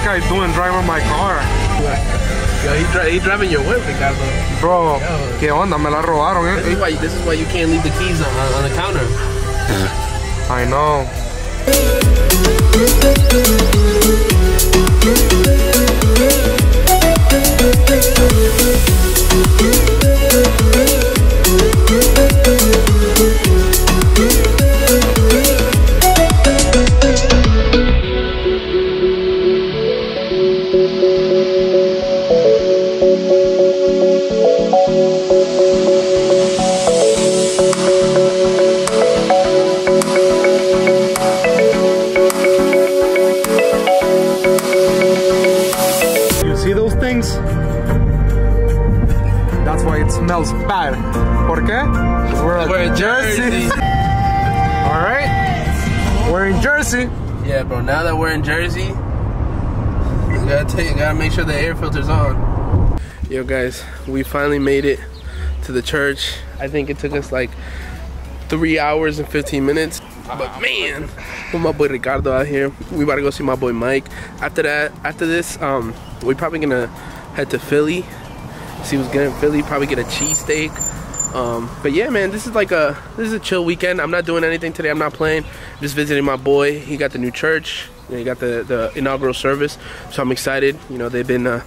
guy doing driving my car? Yo, he driving your whip, Ricardo. Bro, ¿qué onda? Me la robaron, eh? This is why you can't leave the keys on the counter. I know. That's why it smells bad. ¿Por qué? We're in Jersey. Alright. We're in Jersey. Yeah, bro, now that we're in Jersey, you gotta make sure the air filter's on. Yo guys, we finally made it to the church. I think it took us like 3 hours and 15 minutes. But man, with my boy Ricardo out here, we about to go see my boy Mike. After this, we're probably gonna head to Philly. See what's good in Philly. Probably get a cheesesteak. But yeah, man, this is a chill weekend. I'm not doing anything today. I'm not playing. I'm just visiting my boy. He got the new church. He got the inaugural service. So I'm excited. You know, they've been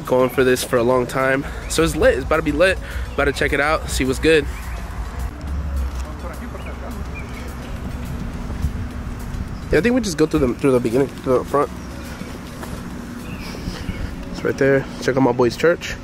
going for this for a long time. So it's lit. It's about to be lit. About to check it out. See what's good. Yeah, I think we just go through the beginning, through the front. It's right there. Check out my boy's church.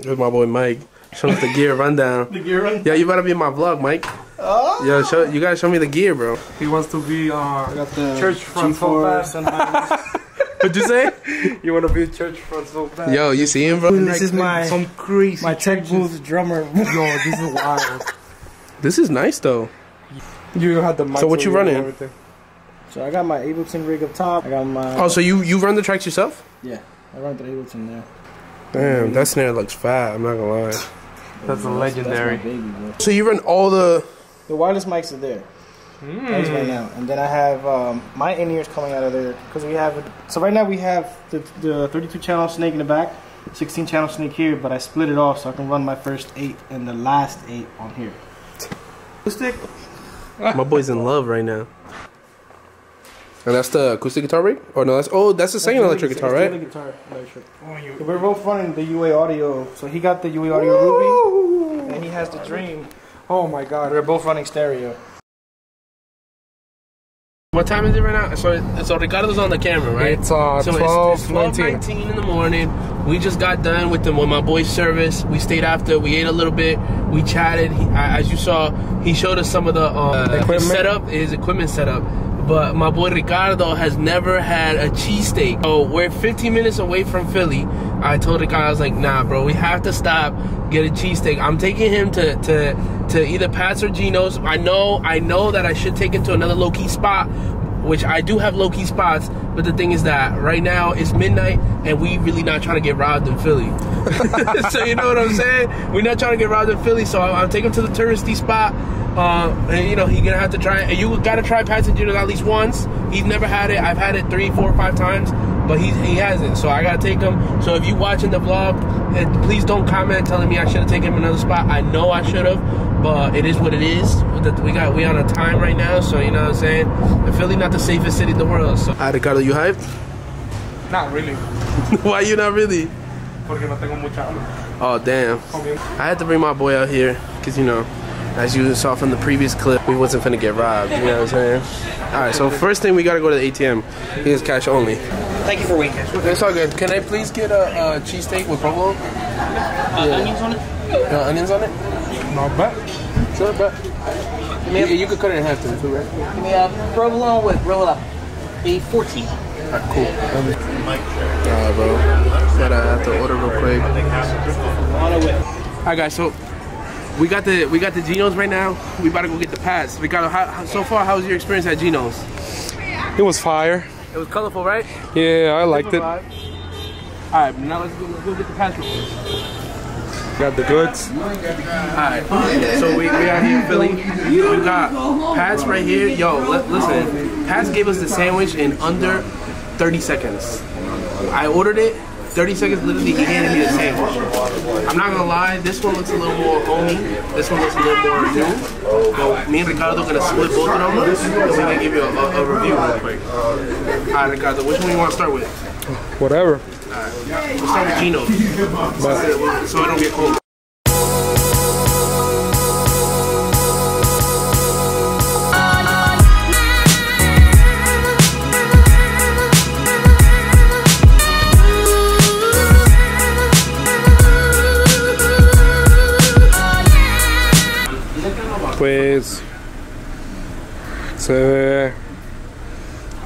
With my boy Mike, show us the gear rundown. The gear rundown. Yeah, you better be in my vlog, Mike. Oh. Yo, you gotta show me the gear, bro. He wants to be got the church front so bad. What'd you say? You want to be church front so bad. Yo, you see him, bro? This is my tech booth drummer. Yo, this is wild. This is nice though. You had the mic. So what you running? So I got my Ableton rig up top. I got my. Oh, so you run the tracks yourself? Yeah, I run the Ableton there. Damn, that snare looks fat. I'm not gonna lie. That's a legendary. That's my baby, bro. So you run all the wireless mics are there. That's right now, and then I have my in-ears coming out of there because we have. So right now we have the 32 channel snake in the back, 16 channel snake here, but I split it off so I can run my first 8 and the last 8 on here. Acoustic. My boy's in love right now. And that's the acoustic guitar rig? Or no, that's the same electric guitar, right? The guitar, electric. We're both running the UA audio. So he got the UA audio Ruby, and he has the Dream. Oh my god. We're both running stereo. What time is it right now? So Ricardo's on the camera, right? It's 12:19 in the morning. We just got done with my boy's service. We stayed after. We ate a little bit. We chatted. As you saw, he showed us some of the his equipment setup. But my boy Ricardo has never had a cheesesteak. So we're 15 minutes away from Philly. I told Ricardo, I was like, nah, bro, we have to stop, get a cheesesteak. I'm taking him to either Pat's or Gino's. I know that I should take him to another low-key spot, which I do have low-key spots. But the thing is that right now it's midnight and we really not trying to get robbed in Philly. So you know what I'm saying? We're not trying to get robbed in Philly. So I'll take him to the touristy spot. And you know, he's gonna have to try it. You gotta try Pat's and Gino's at least once. He's never had it. I've had it 3, 4, 5 times, but he hasn't. So I gotta take him. So if you watching the vlog, please don't comment telling me I should have taken him another spot. I know I should have, but it is what it is. We on a time right now, so you know what I'm saying. Philly not the safest city in the world. So, Ricardo, you hyped? Not really. Why you not really? Porque no tengo mucha hambre. Oh damn! Okay. I had to bring my boy out here, cause you know As you saw from the previous clip, we wasn't finna get robbed, you know what I'm saying? Alright, so first thing we gotta go to the ATM. He is cash only. Thank you for waiting. It's all good. Can I please get a cheesesteak with provolone? Onions on it? Onions on it? Not bad. Sure, but you could cut it in half too, right? Give me a provolone with roll up. A 14. Alright, cool. Alright, bro. Gotta have to order real quick. Alright, guys. So we got the Geno's right now. We about to go get the pass. Ricardo, so far, how was your experience at Geno's? It was fire. It was colorful, right? Yeah, I liked it. Alright, now let's go get the pass real quick. Got the goods. Alright, so we out here in Philly. We got Pat's right here. Yo, listen. Pat's gave us the sandwich in under 30 seconds. I ordered it. 30 seconds, literally, he handed me the sandwich. I'm not gonna lie, this one looks a little more homey. This one looks a little more new. But me and Ricardo are gonna split both of them, and we're gonna give you a review real quick. Alright, Ricardo, which one you want to start with? Whatever. Alright, we'll start with Geno's, so it don't get cold. Pues se ve.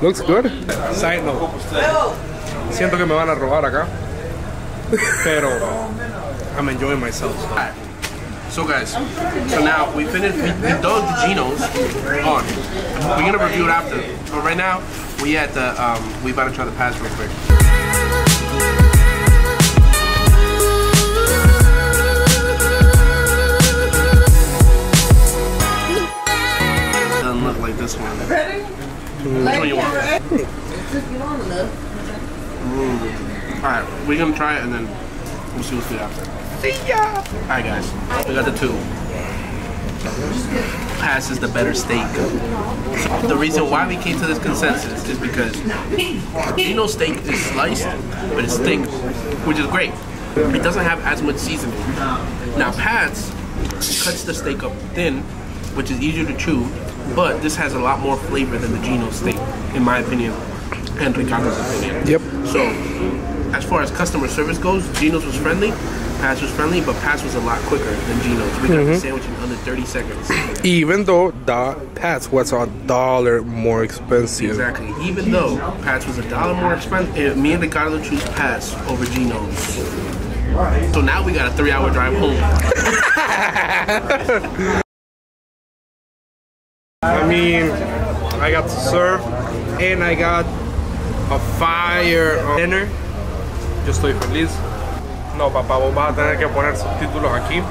Looks good. Side note. Siento que me van a robar acá. Pero I'm enjoying myself. Alright. So guys, so now we finished, we dug the Geno's on. We're gonna review it after. But right now, we at the we about to try the pass real quick. Doesn't look like this one. Which one you want? Alright, we're gonna try it and then we'll see what's good after. See ya! Alright guys, we got the two. Pass is the better steak. The reason why we came to this consensus is because Geno's steak is sliced, but it's thick, which is great. It doesn't have as much seasoning. Now Pat's cuts the steak up thin, which is easier to chew, but this has a lot more flavor than the Geno's steak, in my opinion, and Ricardo's opinion. Yep. So, as far as customer service goes, Geno's was friendly, Pat's was friendly, but Pat's was a lot quicker than Geno's. We got the sandwich in under 30 seconds. Even though the Pat's was $1 more expensive. Exactly. Even though Pat's was $1 more expensive, me and Ricardo choose Pat's over Geno's. So now we got a 3-hour drive home. I mean, I got to serve and I got a fire dinner. Yo estoy feliz. No, papá, vos vas a tener que poner subtítulos aquí.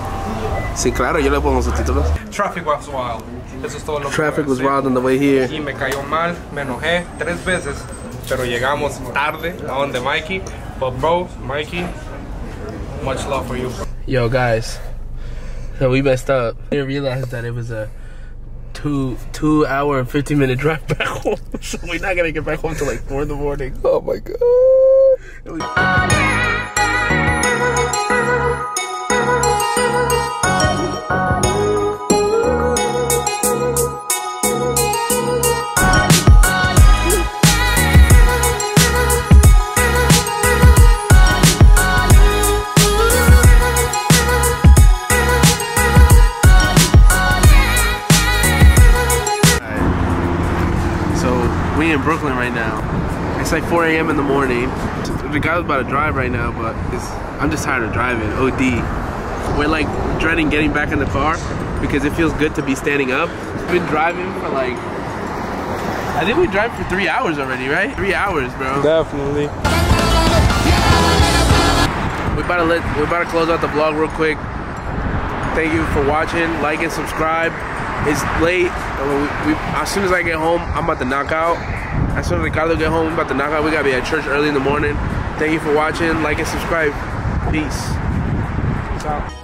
Sí, claro, yo le pongo subtítulos. Traffic was wild. Eso es todo lo que Traffic was voy a decir. wild on the way here. Y me cayó mal, me enojé 3 veces, pero llegamos tarde a donde Mikey. But bro, Mikey, much love for you. Yo, guys, so we messed up. I didn't realize that it was a 2-hour and 15-minute drive back home. So we're not gonna get back home till like 4 in the morning. Oh my god. We in Brooklyn right now. It's like 4 a.m. in the morning. The guy was about to drive right now, but I'm just tired of driving. OD. We're like dreading getting back in the car because it feels good to be standing up. We've been driving for like, I think we drive for 3 hours already, right? 3 hours, bro. Definitely. We're about to close out the vlog real quick. Thank you for watching. Like and subscribe. It's late. As soon as I get home, I'm about to knock out. As soon as Ricardo get home, I'm about to knock out. We gotta be at church early in the morning. Thank you for watching. Like and subscribe. Peace. Peace out.